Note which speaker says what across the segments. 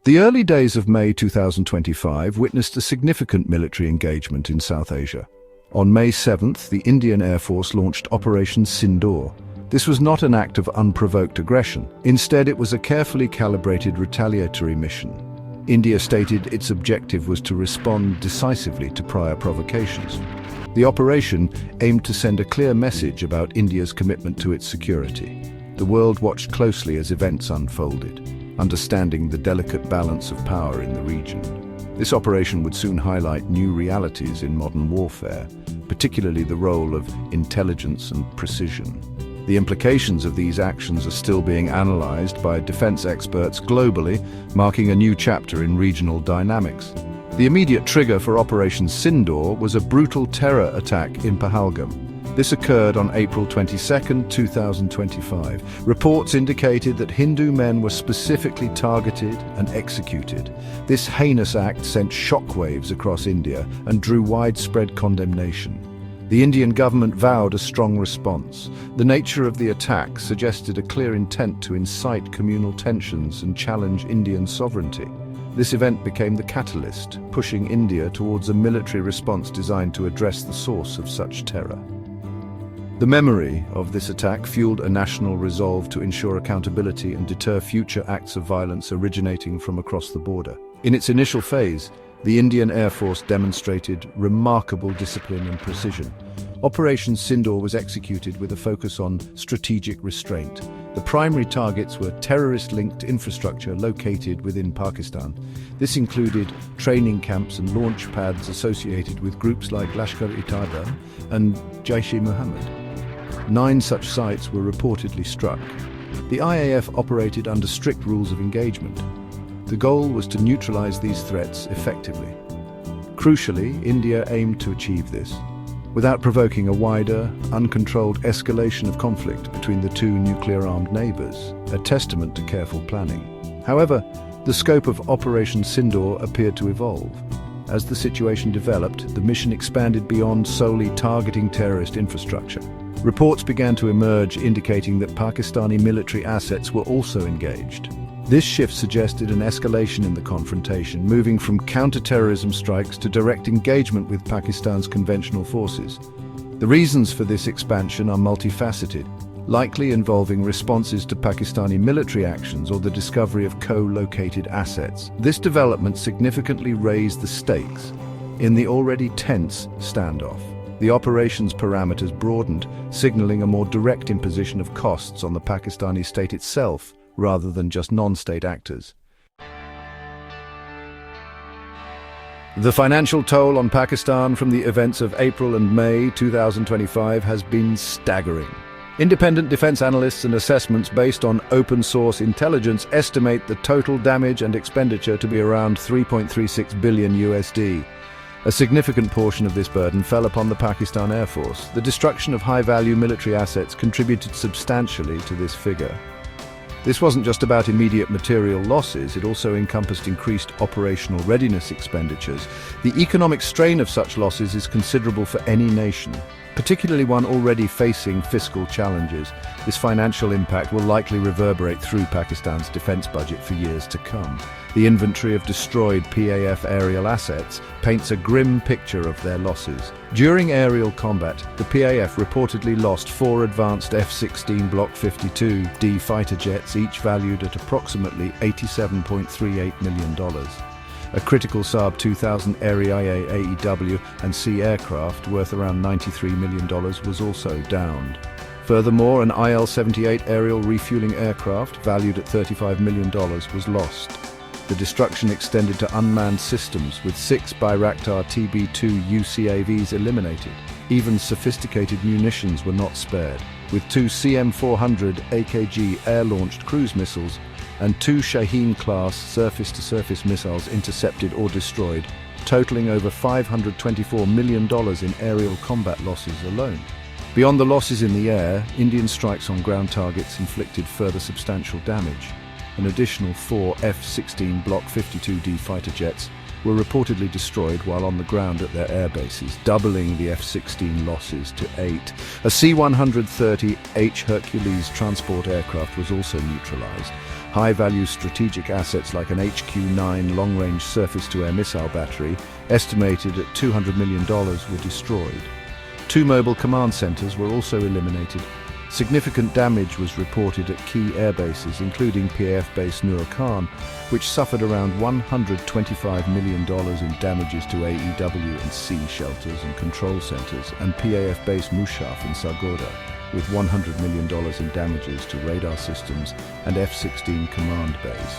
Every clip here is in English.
Speaker 1: The early days of May 2025 witnessed a significant military engagement in South Asia. On May 7th, the Indian Air Force launched Operation Sindoor. This was not an act of unprovoked aggression. Instead, it was a carefully calibrated retaliatory mission. India stated its objective was to respond decisively to prior provocations. The operation aimed to send a clear message about India's commitment to its security. The world watched closely as events unfolded, understanding the delicate balance of power in the region. This operation would soon highlight new realities in modern warfare, particularly the role of intelligence and precision. The implications of these actions are still being analyzed by defense experts globally, marking a new chapter in regional dynamics. The immediate trigger for Operation Sindoor was a brutal terror attack in Pahalgam. This occurred on April 22, 2025. Reports indicated that Hindu men were specifically targeted and executed. This heinous act sent shockwaves across India and drew widespread condemnation. The Indian government vowed a strong response. The nature of the attack suggested a clear intent to incite communal tensions and challenge Indian sovereignty. This event became the catalyst, pushing India towards a military response designed to address the source of such terror. The memory of this attack fueled a national resolve to ensure accountability and deter future acts of violence originating from across the border. In its initial phase, the Indian Air Force demonstrated remarkable discipline and precision. Operation Sindoor was executed with a focus on strategic restraint. The primary targets were terrorist-linked infrastructure located within Pakistan. This included training camps and launch pads associated with groups like Lashkar-e-Taiba and Jaish-e-Mohammed. 9 such sites were reportedly struck. The IAF operated under strict rules of engagement. The goal was to neutralize these threats effectively. Crucially, India aimed to achieve this, without provoking a wider, uncontrolled escalation of conflict between the two nuclear-armed neighbors, a testament to careful planning. However, the scope of Operation Sindoor appeared to evolve. As the situation developed, the mission expanded beyond solely targeting terrorist infrastructure. Reports began to emerge indicating that Pakistani military assets were also engaged. This shift suggested an escalation in the confrontation, moving from counter-terrorism strikes to direct engagement with Pakistan's conventional forces. The reasons for this expansion are multifaceted, likely involving responses to Pakistani military actions or the discovery of co-located assets. This development significantly raised the stakes in the already tense standoff. The operation's parameters broadened, signaling a more direct imposition of costs on the Pakistani state itself, rather than just non-state actors. The financial toll on Pakistan from the events of April and May 2025 has been staggering. Independent defense analysts and assessments based on open-source intelligence estimate the total damage and expenditure to be around $3.36 billion USD. A significant portion of this burden fell upon the Pakistan Air Force. The destruction of high-value military assets contributed substantially to this figure. This wasn't just about immediate material losses, it also encompassed increased operational readiness expenditures. The economic strain of such losses is considerable for any nation, particularly one already facing fiscal challenges. This financial impact will likely reverberate through Pakistan's defense budget for years to come. The inventory of destroyed PAF aerial assets paints a grim picture of their losses. During aerial combat, the PAF reportedly lost 4 advanced F-16 Block 52D fighter jets, each valued at approximately $87.38 million. A critical Saab 2000 Aeriae AEW and C aircraft worth around $93 million was also downed. Furthermore, an IL-78 aerial refueling aircraft valued at $35 million was lost. The destruction extended to unmanned systems, with 6 Bayraktar TB2 UCAVs eliminated. Even sophisticated munitions were not spared, with 2 CM-400 AKG air-launched cruise missiles and 2 Shaheen-class surface-to-surface missiles intercepted or destroyed, totaling over $524 million in aerial combat losses alone. Beyond the losses in the air, Indian strikes on ground targets inflicted further substantial damage. An additional 4 F-16 Block 52D fighter jets were reportedly destroyed while on the ground at their air bases, doubling the F-16 losses to 8. A C-130H Hercules transport aircraft was also neutralized. High-value strategic assets like an HQ-9 long-range surface-to-air missile battery, estimated at $200 million, were destroyed. 2 mobile command centers were also eliminated. Significant damage was reported at key air bases, including PAF base Nur Khan, which suffered around $125 million in damages to AEW and C shelters and control centers, and PAF base Mushaf in Sargodha, with $100 million in damages to radar systems and F-16 command base.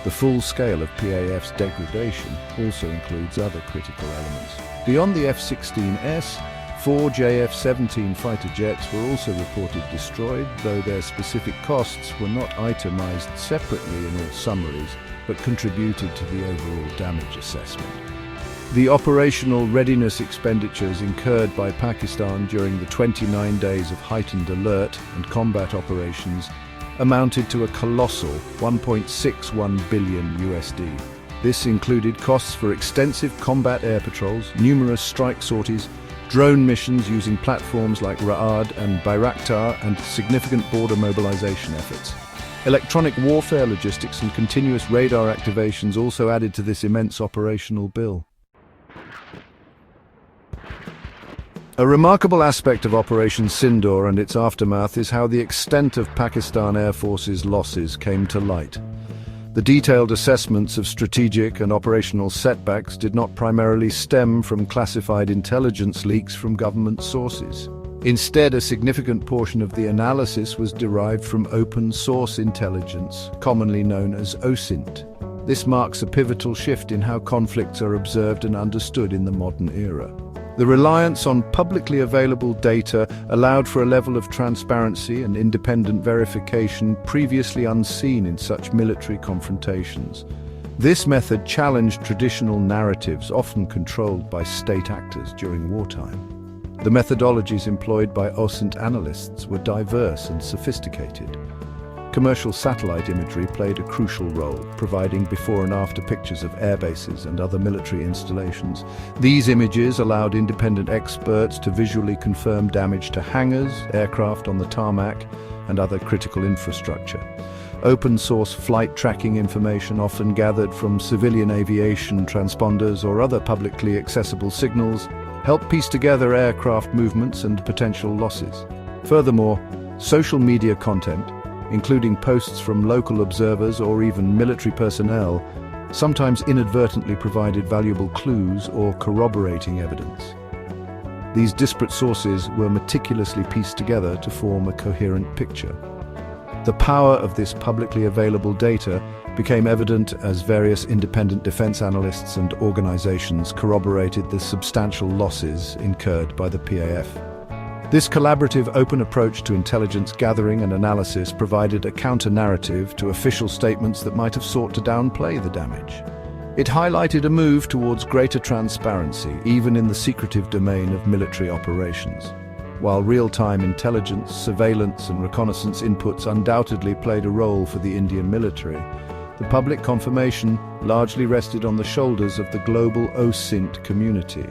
Speaker 1: The full scale of PAF's degradation also includes other critical elements. Beyond the F-16S, 4 JF-17 fighter jets were also reported destroyed, though their specific costs were not itemized separately in all summaries, but contributed to the overall damage assessment. The operational readiness expenditures incurred by Pakistan during the 29 days of heightened alert and combat operations amounted to a colossal $1.61 billion USD. This included costs for extensive combat air patrols, numerous strike sorties, drone missions using platforms like Ra'ad and Bayraktar, and significant border mobilization efforts. Electronic warfare logistics and continuous radar activations also added to this immense operational bill. A remarkable aspect of Operation Sindoor and its aftermath is how the extent of Pakistan Air Force's losses came to light. The detailed assessments of strategic and operational setbacks did not primarily stem from classified intelligence leaks from government sources. Instead, a significant portion of the analysis was derived from open-source intelligence, commonly known as OSINT. This marks a pivotal shift in how conflicts are observed and understood in the modern era. The reliance on publicly available data allowed for a level of transparency and independent verification previously unseen in such military confrontations. This method challenged traditional narratives often controlled by state actors during wartime. The methodologies employed by OSINT analysts were diverse and sophisticated. Commercial satellite imagery played a crucial role, providing before and after pictures of airbases and other military installations. These images allowed independent experts to visually confirm damage to hangars, aircraft on the tarmac, and other critical infrastructure. Open-source flight tracking information, often gathered from civilian aviation transponders or other publicly accessible signals, helped piece together aircraft movements and potential losses. Furthermore, social media content, including posts from local observers or even military personnel, sometimes inadvertently provided valuable clues or corroborating evidence. These disparate sources were meticulously pieced together to form a coherent picture. The power of this publicly available data became evident as various independent defense analysts and organizations corroborated the substantial losses incurred by the PAF. This collaborative, open approach to intelligence gathering and analysis provided a counter-narrative to official statements that might have sought to downplay the damage. It highlighted a move towards greater transparency, even in the secretive domain of military operations. While real-time intelligence, surveillance, and reconnaissance inputs undoubtedly played a role for the Indian military, the public confirmation largely rested on the shoulders of the global OSINT community.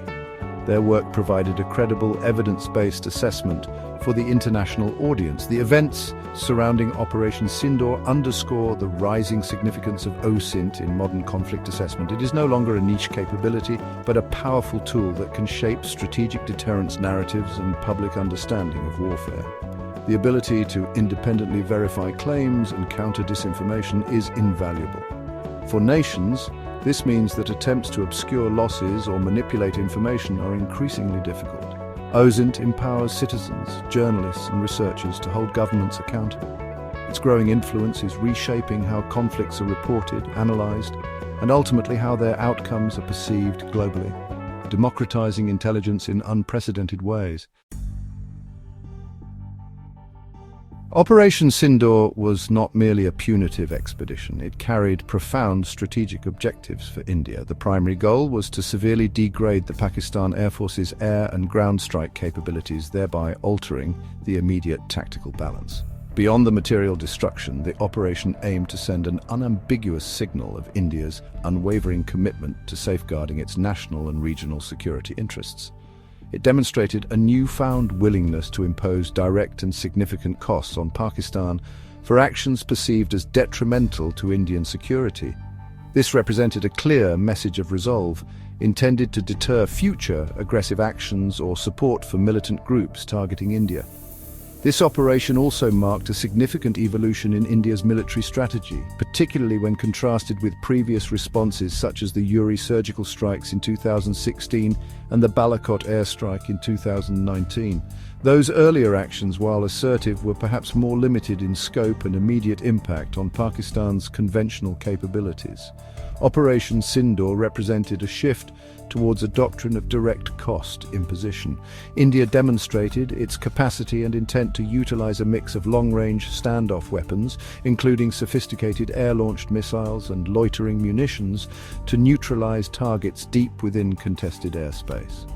Speaker 1: Their work provided a credible, evidence-based assessment for the international audience. The events surrounding Operation Sindoor underscore the rising significance of OSINT in modern conflict assessment. It is no longer a niche capability, but a powerful tool that can shape strategic deterrence narratives and public understanding of warfare. The ability to independently verify claims and counter disinformation is invaluable. For nations, this means that attempts to obscure losses or manipulate information are increasingly difficult. OSINT empowers citizens, journalists, and researchers to hold governments accountable. Its growing influence is reshaping how conflicts are reported, analyzed, and ultimately how their outcomes are perceived globally, democratizing intelligence in unprecedented ways. Operation Sindoor was not merely a punitive expedition. It carried profound strategic objectives for India. The primary goal was to severely degrade the Pakistan Air Force's air and ground strike capabilities, thereby altering the immediate tactical balance. Beyond the material destruction, the operation aimed to send an unambiguous signal of India's unwavering commitment to safeguarding its national and regional security interests. It demonstrated a newfound willingness to impose direct and significant costs on Pakistan for actions perceived as detrimental to Indian security. This represented a clear message of resolve, intended to deter future aggressive actions or support for militant groups targeting India. This operation also marked a significant evolution in India's military strategy, particularly when contrasted with previous responses such as the Uri surgical strikes in 2016 and the Balakot airstrike in 2019. Those earlier actions, while assertive, were perhaps more limited in scope and immediate impact on Pakistan's conventional capabilities. Operation Sindoor represented a shift towards a doctrine of direct cost imposition. India demonstrated its capacity and intent to utilize a mix of long-range standoff weapons, including sophisticated air-launched missiles and loitering munitions, to neutralize targets deep within contested airspace.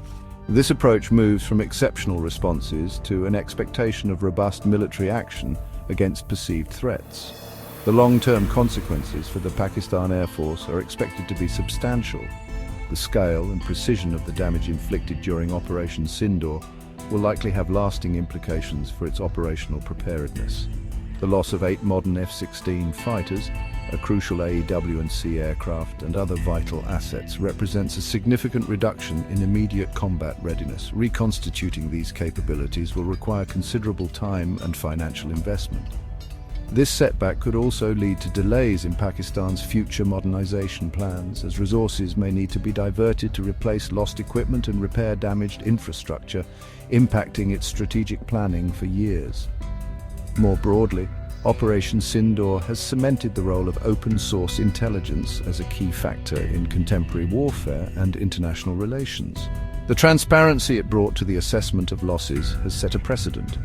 Speaker 1: This approach moves from exceptional responses to an expectation of robust military action against perceived threats. The long-term consequences for the Pakistan Air Force are expected to be substantial. The scale and precision of the damage inflicted during Operation Sindoor will likely have lasting implications for its operational preparedness. The loss of 8 modern F-16 fighters, a crucial AEW&C aircraft, and other vital assets represents a significant reduction in immediate combat readiness. Reconstituting these capabilities will require considerable time and financial investment. This setback could also lead to delays in Pakistan's future modernization plans, as resources may need to be diverted to replace lost equipment and repair damaged infrastructure, impacting its strategic planning for years. More broadly, Operation Sindoor has cemented the role of open-source intelligence as a key factor in contemporary warfare and international relations. The transparency it brought to the assessment of losses has set a precedent.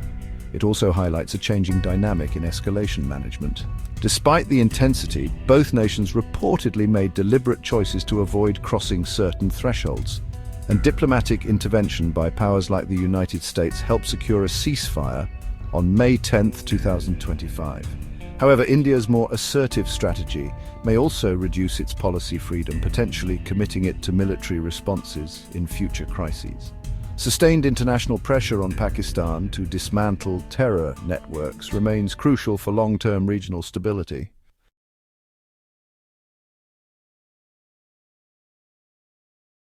Speaker 1: It also highlights a changing dynamic in escalation management. Despite the intensity, both nations reportedly made deliberate choices to avoid crossing certain thresholds, and diplomatic intervention by powers like the United States helped secure a ceasefire on May 10, 2025. However, India's more assertive strategy may also reduce its policy freedom, potentially committing it to military responses in future crises. Sustained international pressure on Pakistan to dismantle terror networks remains crucial for long-term regional stability.